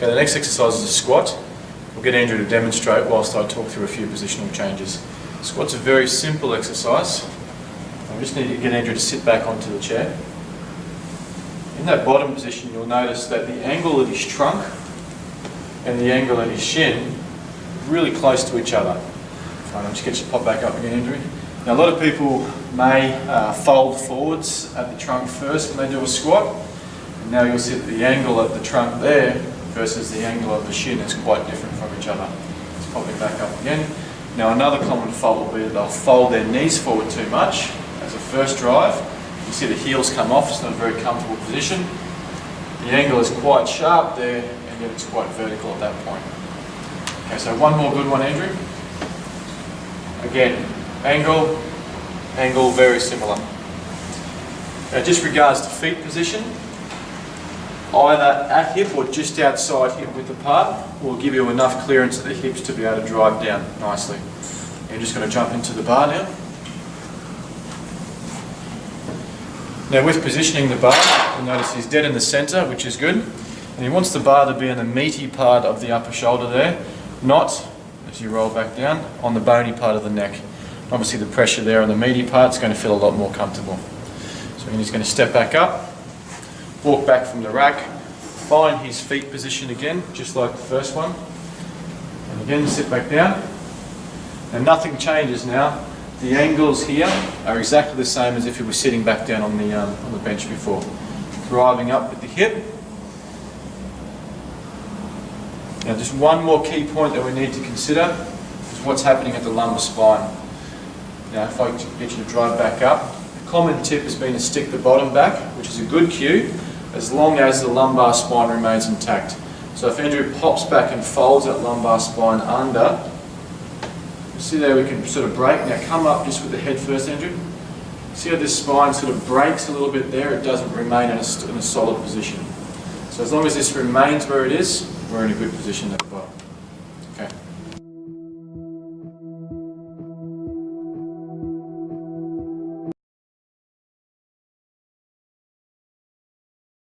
Okay, the next exercise is a squat. We'll get Andrew to demonstrate whilst I talk through a few positional changes. Squat's a very simple exercise. I just need to get Andrew to sit back onto the chair. In that bottom position, you'll notice that the angle of his trunk and the angle of his shin are really close to each other. Fine, I'll just get you to pop back up again, Andrew. Now, a lot of people may fold forwards at the trunk first when they do a squat. And now you'll see that the angle of the trunk there versus the angle of the shin is quite different from each other. Let's pop it back up again. Now, another common fault will be that they'll fold their knees forward too much as a first drive. You see the heels come off, it's not a very comfortable position. The angle is quite sharp there, and yet it's quite vertical at that point. Okay, so one more good one, Andrew. Again, angle, angle, very similar. Now, just regards to feet position, either at hip or just outside hip width apart will give you enough clearance at the hips to be able to drive down nicely. You're just going to jump into the bar now. Now, with positioning the bar, you'll notice he's dead in the centre, which is good. And he wants the bar to be in the meaty part of the upper shoulder there, not, as you roll back down, on the bony part of the neck. Obviously the pressure there on the meaty part is going to feel a lot more comfortable. So he's going to step back up, walk back from the rack, find his feet position again, just like the first one. And again, sit back down. And nothing changes now. The angles here are exactly the same as if you were sitting back down on the bench before. Driving up with the hip. Now, just one more key point that we need to consider is what's happening at the lumbar spine. Now, if I get you to drive back up, the common tip has been to stick the bottom back, which is a good cue, as long as the lumbar spine remains intact. So if Andrew pops back and folds that lumbar spine under, you see there we can sort of break. Now come up just with the head first, Andrew. See how this spine sort of breaks a little bit there? It doesn't remain in a solid position. So as long as this remains where it is, we're in a good position at the bottom.